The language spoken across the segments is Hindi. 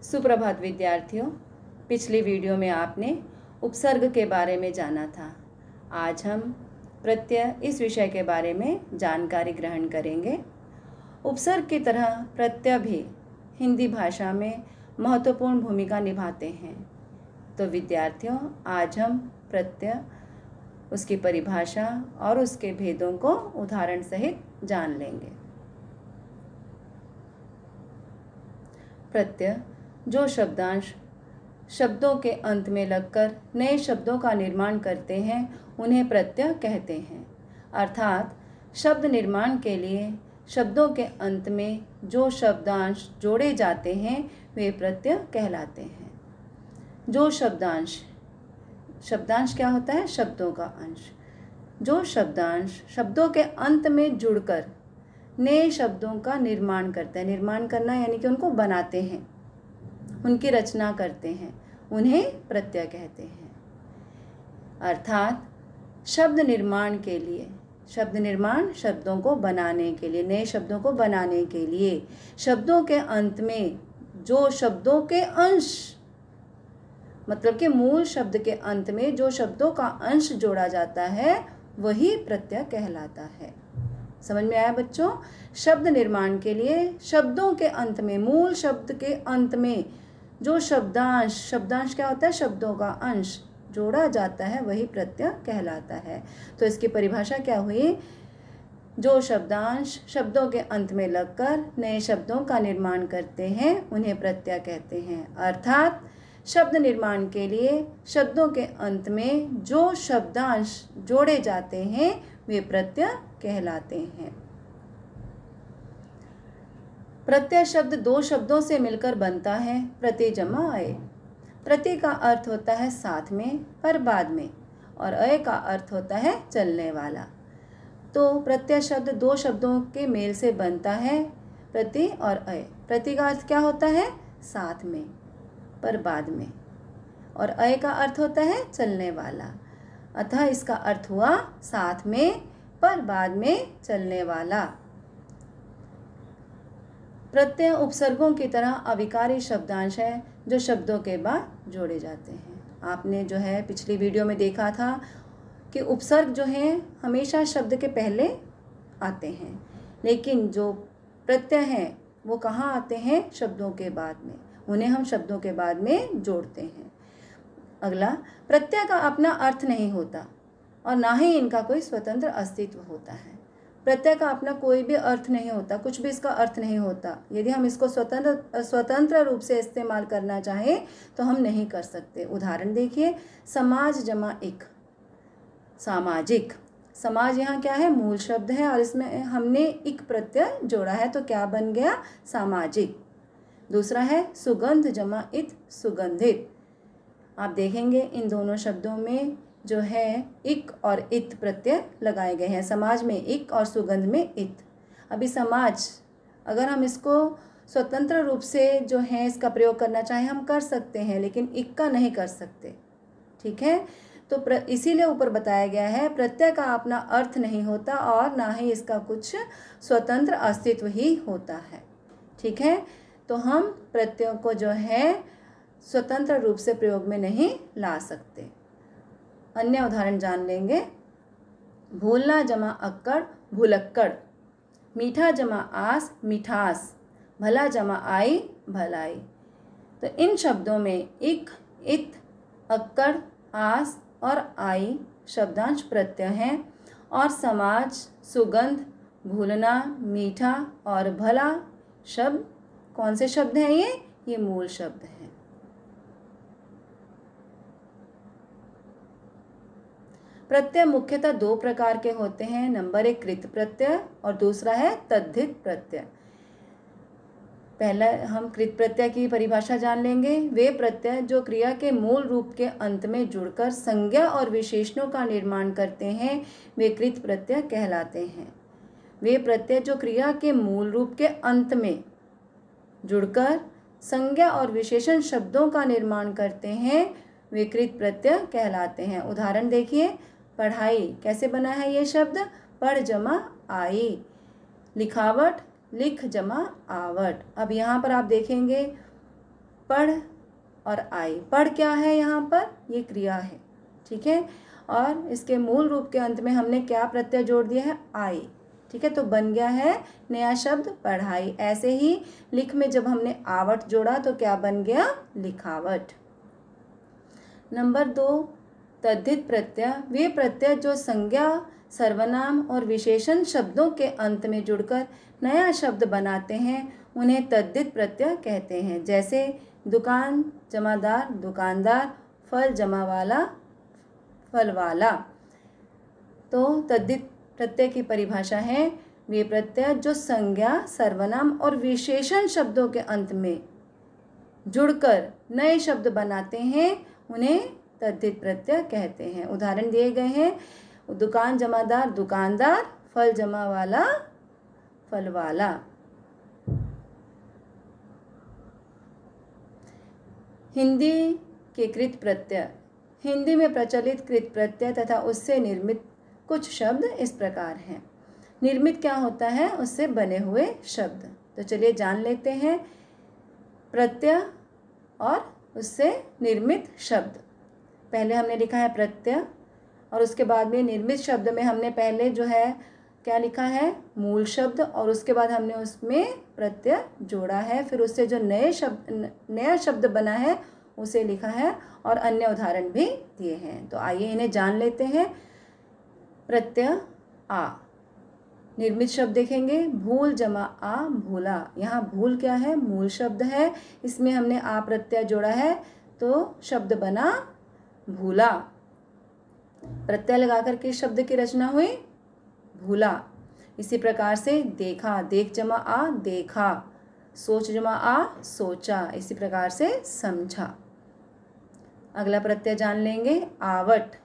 सुप्रभात विद्यार्थियों। पिछली वीडियो में आपने उपसर्ग के बारे में जाना था। आज हम प्रत्यय इस विषय के बारे में जानकारी ग्रहण करेंगे। उपसर्ग की तरह प्रत्यय भी हिंदी भाषा में महत्वपूर्ण भूमिका निभाते हैं। तो विद्यार्थियों, आज हम प्रत्यय, उसकी परिभाषा और उसके भेदों को उदाहरण सहित जान लेंगे। प्रत्यय जो शब्दांश शब्दों के अंत में लगकर नए शब्दों का निर्माण करते हैं उन्हें प्रत्यय कहते हैं। अर्थात शब्द निर्माण के लिए शब्दों के अंत में जो शब्दांश जोड़े जाते हैं वे प्रत्यय कहलाते हैं। जो शब्दांश क्या होता है? शब्दों का अंश। जो शब्दांश शब्दों के अंत में जुड़कर नए शब्दों का निर्माण करते हैं। निर्माण करना यानी कि उनको बनाते हैं, उनकी रचना करते हैं, उन्हें प्रत्यय कहते हैं। अर्थात शब्द निर्माण के लिए, शब्द निर्माण शब्दों को बनाने के लिए, नए शब्दों को बनाने के लिए शब्दों के अंत में जो शब्दों के अंश, मतलब कि मूल शब्द के अंत में जो शब्दों का अंश जोड़ा जाता है वही प्रत्यय कहलाता है। समझ में आया बच्चों? शब्द निर्माण के लिए शब्दों के अंत में, मूल शब्द के अंत में जो शब्दांश क्या होता है? शब्दों का अंश जोड़ा जाता है वही प्रत्यय कहलाता है। तो इसकी परिभाषा क्या हुई? जो शब्दांश शब्दों के अंत में लगकर नए शब्दों का निर्माण करते हैं उन्हें प्रत्यय कहते हैं। अर्थात शब्द निर्माण के लिए शब्दों के अंत में जो शब्दांश जोड़े जाते हैं वे प्रत्यय कहलाते हैं। प्रत्यय शब्द दो शब्दों से मिलकर बनता है, प्रति जमा अय। प्रति का अर्थ होता है साथ में पर बाद में, और अय का अर्थ होता है चलने वाला। तो प्रत्यय शब्द दो शब्दों के मेल से बनता है, प्रति और अय। प्रति का अर्थ क्या होता है? साथ में पर बाद में, और अय का अर्थ होता है चलने वाला। अतः इसका अर्थ हुआ साथ में पर बाद में चलने वाला। प्रत्यय उपसर्गों की तरह अविकारी शब्दांश है जो शब्दों के बाद जोड़े जाते हैं। आपने जो है पिछली वीडियो में देखा था कि उपसर्ग जो हैं हमेशा शब्द के पहले आते हैं, लेकिन जो प्रत्यय हैं वो कहाँ आते हैं? शब्दों के बाद में। उन्हें हम शब्दों के बाद में जोड़ते हैं। अगला, प्रत्यय का अपना अर्थ नहीं होता और ना ही इनका कोई स्वतंत्र अस्तित्व होता है। प्रत्यय का अपना कोई भी अर्थ नहीं होता, कुछ भी इसका अर्थ नहीं होता। यदि हम इसको स्वतंत्र रूप से इस्तेमाल करना चाहें तो हम नहीं कर सकते। उदाहरण देखिए, समाज जमा इक, सामाजिक। समाज यहाँ क्या है? मूल शब्द है और इसमें हमने इक प्रत्यय जोड़ा है तो क्या बन गया? सामाजिक। दूसरा है सुगंध जमा इत, सुगंधित। आप देखेंगे इन दोनों शब्दों में जो है इक और इत प्रत्यय लगाए गए हैं। समाज में इक और सुगंध में इत। अभी समाज, अगर हम इसको स्वतंत्र रूप से जो है इसका प्रयोग करना चाहें हम कर सकते हैं, लेकिन इक का नहीं कर सकते। ठीक है? तो इसीलिए ऊपर बताया गया है प्रत्यय का अपना अर्थ नहीं होता और ना ही इसका कुछ स्वतंत्र अस्तित्व ही होता है। ठीक है? तो हम प्रत्ययों को जो है स्वतंत्र रूप से प्रयोग में नहीं ला सकते। अन्य उदाहरण जान लेंगे। भूलना जमा अक्कड़, भुलक्कड़। मीठा जमा आस, मिठास। भला जमा आई, भलाई। तो इन शब्दों में इक, इत, अक्कड़, आस और आई शब्दांश प्रत्यय हैं और समाज, सुगंध, भूलना, मीठा और भला शब्द कौन से शब्द हैं? ये मूल शब्द हैं। प्रत्यय मुख्यतः दो प्रकार के होते हैं। नंबर एक कृत प्रत्यय और दूसरा है तद्धित प्रत्यय। पहला हम कृत प्रत्यय की परिभाषा जान लेंगे। वे प्रत्यय जो क्रिया के मूल रूप के अंत में जुड़कर संज्ञा और विशेषणों का निर्माण करते हैं वे कृत प्रत्यय कहलाते हैं। वे प्रत्यय जो क्रिया के मूल रूप के अंत में जुड़कर संज्ञा और विशेषण शब्दों का निर्माण करते हैं वे कृत प्रत्यय कहलाते हैं। उदाहरण देखिए, पढ़ाई कैसे बना है ये शब्द? पढ़ जमा आई। लिखावट, लिख जमा आवट। अब यहाँ पर आप देखेंगे पढ़ और आई। पढ़ क्या है यहाँ पर? ये क्रिया है, ठीक है। और इसके मूल रूप के अंत में हमने क्या प्रत्यय जोड़ दिया है? आई, ठीक है। तो बन गया है नया शब्द पढ़ाई। ऐसे ही लिख में जब हमने आवट जोड़ा तो क्या बन गया? लिखावट। नंबर 2, तद्धित प्रत्यय। वे प्रत्यय जो संज्ञा, सर्वनाम और विशेषण शब्दों के अंत में जुड़कर नया शब्द बनाते हैं उन्हें तद्धित प्रत्यय कहते हैं। जैसे दुकान जमादार दुकानदार, फल जमा वाला फलवाला। तो तद्धित प्रत्यय की परिभाषा है वे प्रत्यय जो संज्ञा, सर्वनाम और विशेषण शब्दों के अंत में जुड़कर नए शब्द बनाते हैं उन्हें तद्धित प्रत्यय कहते हैं। उदाहरण दिए गए हैं, दुकान जमादार दुकानदार, फल जमा वाला फलवाला। हिंदी के कृत प्रत्यय। हिंदी में प्रचलित कृत प्रत्यय तथा उससे निर्मित कुछ शब्द इस प्रकार हैं। निर्मित क्या होता है? उससे बने हुए शब्द। तो चलिए जान लेते हैं प्रत्यय और उससे निर्मित शब्द। पहले हमने लिखा है प्रत्यय और उसके बाद में निर्मित शब्द में हमने पहले जो है क्या लिखा है? मूल शब्द, और उसके बाद हमने उसमें प्रत्यय जोड़ा है। फिर उससे जो नया शब्द बना है उसे लिखा है और अन्य उदाहरण भी दिए हैं। तो आइए इन्हें जान लेते हैं। प्रत्यय आ। निर्मित शब्द देखेंगे, भूल जमा आ भूला। यहाँ भूल क्या है? मूल शब्द है, इसमें हमने आ प्रत्यय जोड़ा है तो शब्द बना भूला। प्रत्यय लगाकर के शब्द की रचना हुई भूला। इसी प्रकार से देखा, देख जमा आ देखा, सोच जमा आ सोचा, इसी प्रकार से समझा। अगला प्रत्यय जान लेंगे, आवट।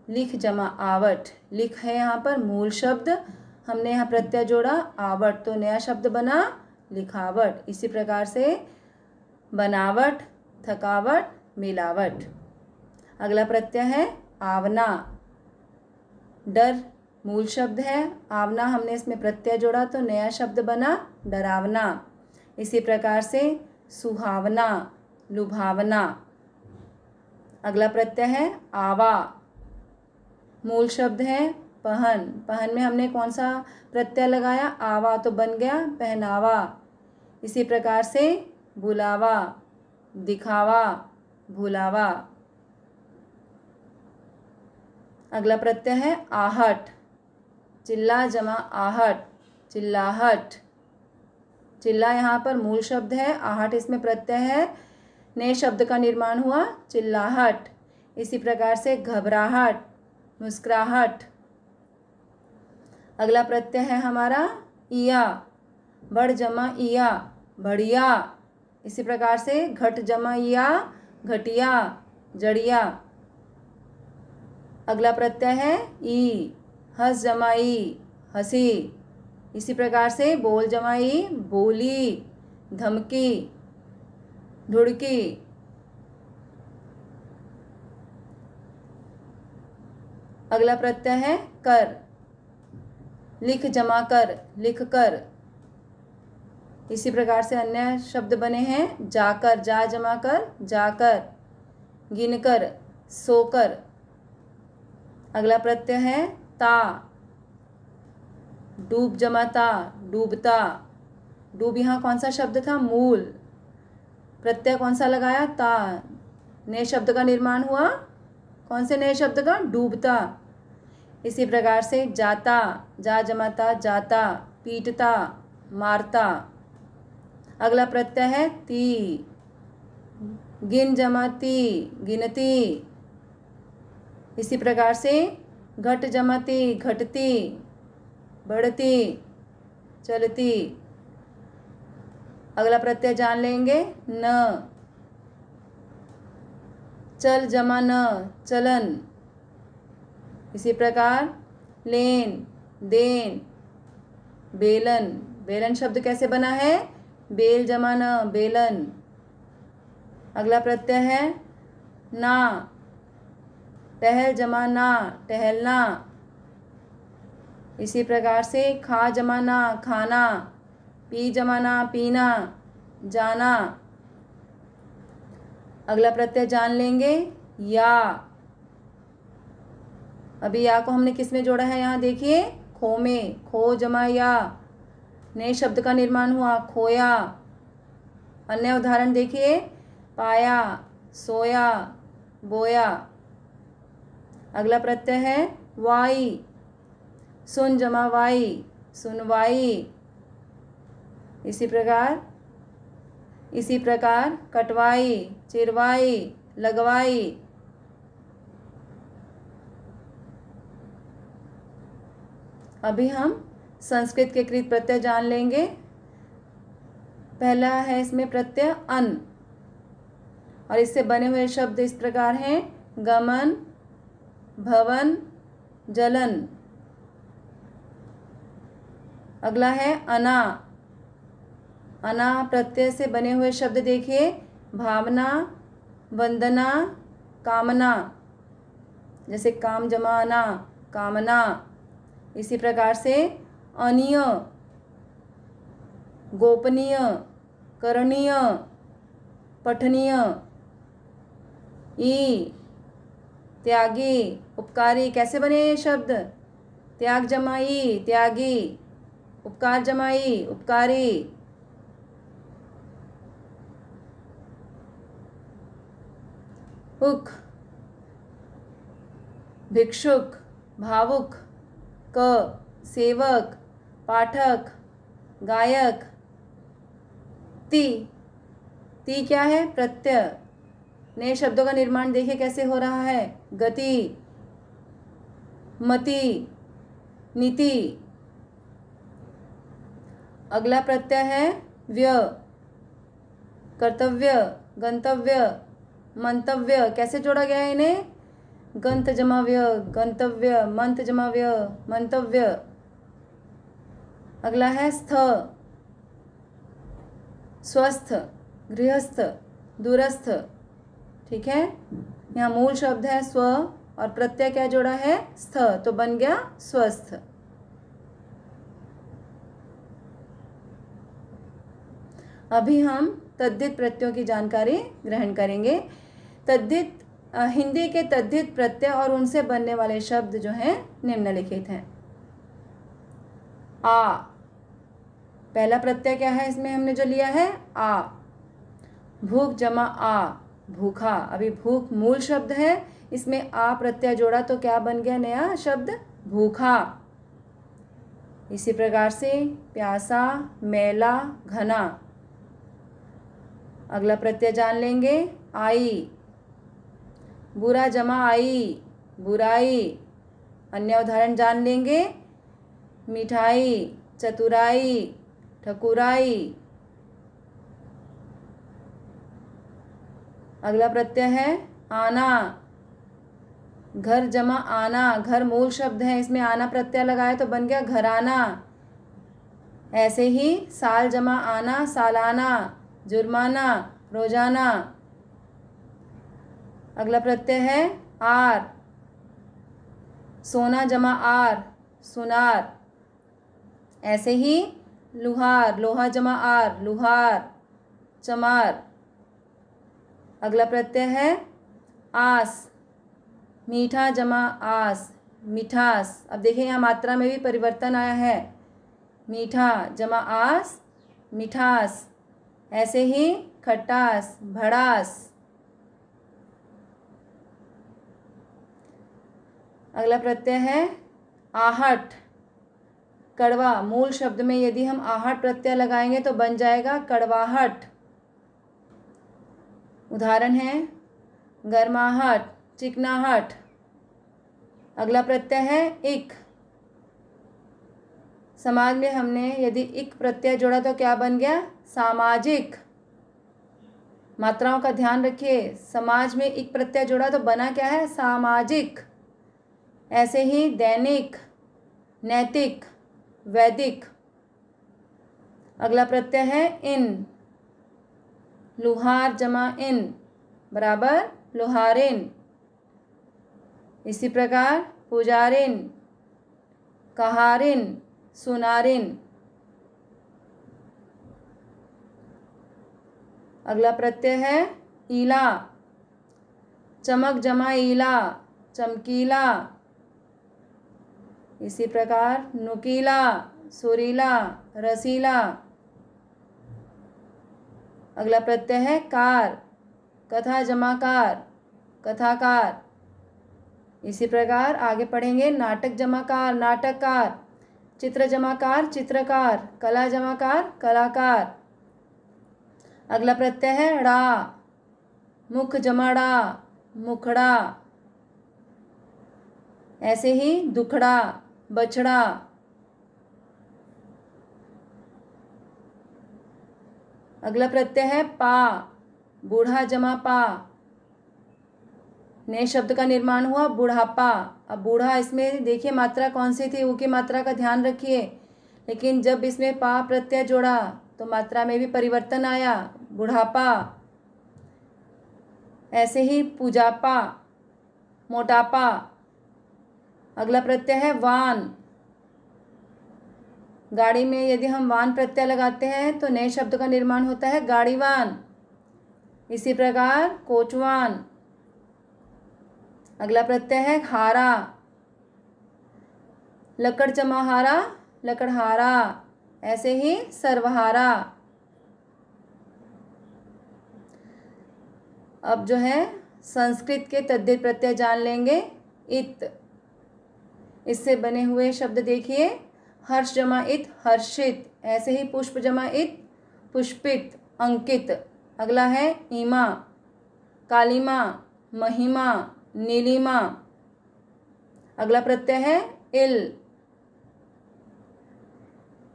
लिख जमा आवट। लिख है यहाँ पर मूल शब्द, हमने यहाँ प्रत्यय जोड़ा आवट तो नया शब्द बना लिखावट। इसी प्रकार से बनावट, थकावट, मिलावट। अगला प्रत्यय है आवना। डर मूल शब्द है, आवना हमने इसमें प्रत्यय जोड़ा तो नया शब्द बना डरावना। इसी प्रकार से सुहावना, लुभावना। अगला प्रत्यय है आवा। मूल शब्द है पहन। पहन में हमने कौन सा प्रत्यय लगाया? आवा तो बन गया पहनावा। इसी प्रकार से बुलावा, दिखावा, भुलावा। अगला प्रत्यय है आहट। चिल्ला जमा आहट, चिल्लाहट। चिल्ला यहाँ पर मूल शब्द है, आहट इसमें प्रत्यय है, नए शब्द का निर्माण हुआ चिल्लाहट। इसी प्रकार से घबराहट, मुस्कुराहट। अगला प्रत्यय है हमारा इया। बढ़ जमा इया बढ़िया। इसी प्रकार से घट जमा इया घटिया, जड़िया। अगला प्रत्यय है ई। हंस जमा ई हंसी। इसी प्रकार से बोल जमा ई बोली, धमकी, ढुड़की। अगला प्रत्यय है कर। लिख जमा कर लिख कर। इसी प्रकार से अन्य शब्द बने हैं, जाकर, जा जमा कर जाकर, गिनकर, सोकर। अगला प्रत्यय है ता। डूब जमा ता डूबता। डूब यहाँ कौन सा शब्द था? मूल। प्रत्यय कौन सा लगाया? ता। नए शब्द का निर्माण हुआ कौन से नए शब्द का? डूबता। इसी प्रकार से जाता, जा जमाता जाता, पीटता, मारता। अगला प्रत्यय है ती। गिन जमाती गिनती। इसी प्रकार से घट जमाती घटती, बढ़ती, चलती। अगला प्रत्यय जान लेंगे न। चल जमा न चलन। इसी प्रकार लेन, देन, बेलन। बेलन शब्द कैसे बना है? बेल जमा न बेलन। अगला प्रत्यय है ना। टहल जमा ना टहलना। इसी प्रकार से खा जमा ना खाना, पी जमा ना पीना, जाना। अगला प्रत्यय जान लेंगे या। अभी या को हमने किस में जोड़ा है, यहाँ देखिए खो में, खो जमा या, नए शब्द का निर्माण हुआ खोया। अन्य उदाहरण देखिए, पाया, सोया, बोया। अगला प्रत्यय है वाई, सुन जमा वाई, सुनवाई। इसी प्रकार कटवाई, चिरवाई, लगवाई। अभी हम संस्कृत के कृत प्रत्यय जान लेंगे। पहला है इसमें प्रत्यय अन, और इससे बने हुए शब्द इस प्रकार हैं गमन, भवन, जलन। अगला है अना। अना प्रत्यय से बने हुए शब्द देखिए भावना, वंदना, कामना। जैसे काम जमा अना, कामना। इसी प्रकार से अनीय, गोपनीय, करणीय, पठनीय। ई, त्यागी, उपकारी। कैसे बने ये शब्द, त्याग जमाई, त्यागी, उपकार जमाई, उपकारी। उक, भिक्षुक, भावुक। क, सेवक, पाठक, गायक। ती, ती क्या है, प्रत्यय। नए शब्दों का निर्माण देखिए कैसे हो रहा है, गति, मति, नीति। अगला प्रत्यय है व्य, कर्तव्य, गंतव्य, मंतव्य। कैसे जोड़ा गया है इन्हें, गंत जमा व्य, गंतव्य, मंत जमा व्य, मंतव्य। अगला है स्थ, स्वस्थ, गृहस्थ, दूरस्थ। ठीक है, यहाँ मूल शब्द है स्व और प्रत्यय क्या जोड़ा है, स्थ, तो बन गया स्वस्थ। अभी हम तद्धित प्रत्ययों की जानकारी ग्रहण करेंगे। तद्धित हिंदी के तद्धित प्रत्यय और उनसे बनने वाले शब्द जो हैं निम्नलिखित हैं। आ, पहला प्रत्यय क्या है इसमें हमने जो लिया है, आ। भूख जमा आ, भूखा। अभी भूख मूल शब्द है, इसमें आ प्रत्यय जोड़ा तो क्या बन गया नया शब्द, भूखा। इसी प्रकार से प्यासा, मैला, घना। अगला प्रत्यय जान लेंगे आई। बुरा जमा आई, बुराई। अन्य उदाहरण जान लेंगे मिठाई, चतुराई, ठकुराई। अगला प्रत्यय है आना। घर जमा आना, घर मूल शब्द है, इसमें आना प्रत्यय लगाए तो बन गया घराना। ऐसे ही साल जमा आना, सालाना, जुर्माना, रोजाना। अगला प्रत्यय है आर। सोना जमा आर, सुनार। ऐसे ही लुहार, लोहा जमा आर, लुहार, चमार। अगला प्रत्यय है आस। मीठा जमा आस, मिठास। अब देखिए यहाँ मात्रा में भी परिवर्तन आया है, मीठा जमा आस, मिठास। ऐसे ही खटास, भड़ास। अगला प्रत्यय है आहट। कड़वा मूल शब्द में यदि हम आहट प्रत्यय लगाएंगे तो बन जाएगा कड़वाहट। उदाहरण है गर्माहट, चिकनाहट। अगला प्रत्यय है इक। समाज में हमने यदि इक प्रत्यय जोड़ा तो क्या बन गया, सामाजिक। मात्राओं का ध्यान रखिए, समाज में इक प्रत्यय जोड़ा तो बना क्या है, सामाजिक। ऐसे ही दैनिक, नैतिक, वैदिक। अगला प्रत्यय है इन। लुहार जमा इन बराबर लुहारिन। इसी प्रकार पुजारिन, कहारिन, सुनारिन। अगला प्रत्यय है ईला। चमक जमा ईला, चमकीला। इसी प्रकार नुकीला, सुरीला, रसीला। अगला प्रत्यय है कार, कथा जमा कार, कथाकार। इसी प्रकार आगे पढ़ेंगे नाटक जमाकार, नाटककार। चित्र जमाकार, चित्रकार। कला जमाकार, कलाकार। अगला प्रत्यय है ड़ा, मुख जमाड़ा, मुखड़ा। ऐसे ही दुखड़ा, बछड़ा। अगला प्रत्यय है पा, बूढ़ा जमा पा। नए शब्द का निर्माण हुआ बुढ़ापा। अब बूढ़ा, इसमें देखिए मात्रा कौन सी थी, ऊ की मात्रा का ध्यान रखिए। लेकिन जब इसमें पा प्रत्यय जोड़ा तो मात्रा में भी परिवर्तन आया, बुढ़ापा। ऐसे ही पूजापा, मोटापा। अगला प्रत्यय है वान। गाड़ी में यदि हम वान प्रत्यय लगाते हैं तो नए शब्द का निर्माण होता है गाड़ीवान। इसी प्रकार कोचवान। अगला प्रत्यय है हारा, लकड़ जमा हारा, लकड़हारा। ऐसे ही सर्वहारा। अब जो है संस्कृत के तद्धित प्रत्यय जान लेंगे। इत, इससे बने हुए शब्द देखिए, हर्ष जमा इत, हर्षित। ऐसे ही पुष्प जमा इत, पुष्पित, अंकित। अगला है ईमा, कालीमा, महिमा, नीलिमा। अगला प्रत्यय है इल,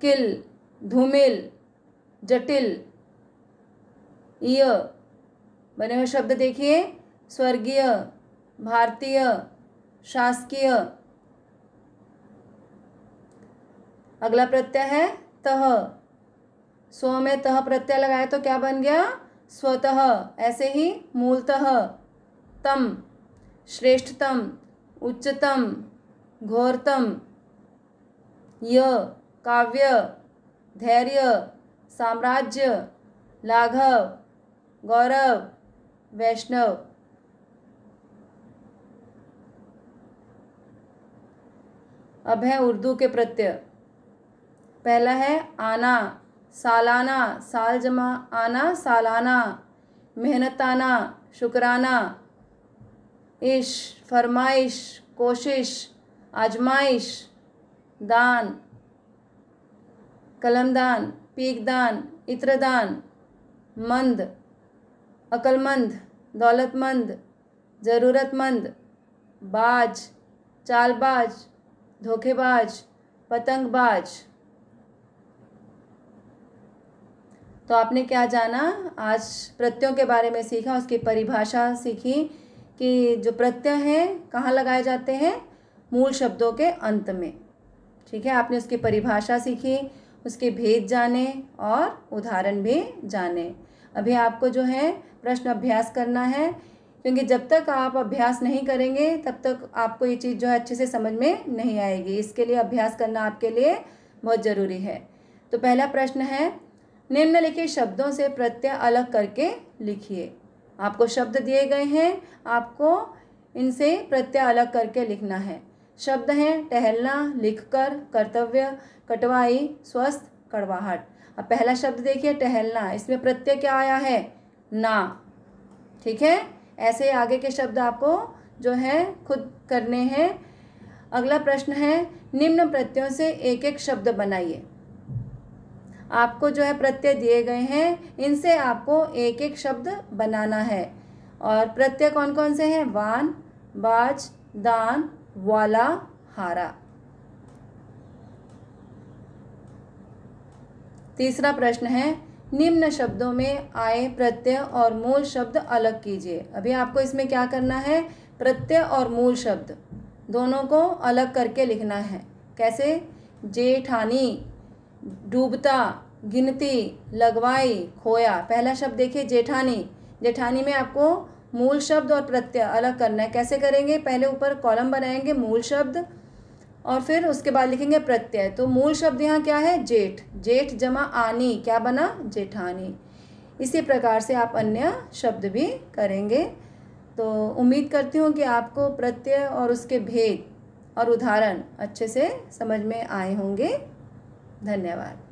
किल, धूमिल, जटिल। य, बने हुए शब्द देखिए, स्वर्गीय, भारतीय, शासकीय। अगला प्रत्यय है तह। स्व में तह प्रत्यय लगाए तो क्या बन गया, स्वतः। ऐसे ही मूलतः, तम, श्रेष्ठतम, उच्चतम, घोरतम। य, काव्य, धैर्य, साम्राज्य, लाघव, गौरव, वैष्णव। अब है उर्दू के प्रत्यय। पहला है आना, सालाना, साल जमा आना, सालाना। मेहनताना, शुक्राना। इश, फरमाइश, कोशिश, आजमाइश। दान, कलमदान, पीकदान, इत्रदान। मंद, अक्लमंद, दौलतमंद, ज़रूरतमंद। बाज, चालबाज, धोखेबाज, पतंगबाज। तो आपने क्या जाना, आज प्रत्ययों के बारे में सीखा, उसकी परिभाषा सीखी कि जो प्रत्यय हैं कहाँ लगाए जाते हैं, मूल शब्दों के अंत में। ठीक है, आपने उसकी परिभाषा सीखी, उसके भेद जाने और उदाहरण भी जाने। अभी आपको जो है प्रश्न अभ्यास करना है, क्योंकि जब तक आप अभ्यास नहीं करेंगे तब तक आपको ये चीज़ जो है अच्छे से समझ में नहीं आएगी। इसके लिए अभ्यास करना आपके लिए बहुत ज़रूरी है। तो पहला प्रश्न है, निम्नलिखित शब्दों से प्रत्यय अलग करके लिखिए। आपको शब्द दिए गए हैं, आपको इनसे प्रत्यय अलग करके लिखना है। शब्द हैं टहलना, लिखकर, कर्तव्य, कटवाई, स्वस्थ, कड़वाहट। अब पहला शब्द देखिए टहलना, इसमें प्रत्यय क्या आया है, ना। ठीक है, ऐसे आगे के शब्द आपको जो है खुद करने हैं। अगला प्रश्न है, निम्न प्रत्ययों से एक एक शब्द बनाइए। आपको जो है प्रत्यय दिए गए हैं, इनसे आपको एक एक शब्द बनाना है। और प्रत्यय कौन कौन से हैं, वान, बाज, दान, वाला, हारा। तीसरा प्रश्न है, निम्न शब्दों में आए प्रत्यय और मूल शब्द अलग कीजिए। अभी आपको इसमें क्या करना है, प्रत्यय और मूल शब्द दोनों को अलग करके लिखना है। कैसे, जेठानी, डूबता, गिनती, लगवाई, खोया। पहला शब्द देखिए जेठानी। जेठानी में आपको मूल शब्द और प्रत्यय अलग करना है। कैसे करेंगे, पहले ऊपर कॉलम बनाएंगे मूल शब्द और फिर उसके बाद लिखेंगे प्रत्यय। तो मूल शब्द यहाँ क्या है, जेठ। जेठ जमा आनी, क्या बना, जेठानी। इसी प्रकार से आप अन्य शब्द भी करेंगे। तो उम्मीद करती हूँ कि आपको प्रत्यय और उसके भेद और उदाहरण अच्छे से समझ में आए होंगे। धन्यवाद।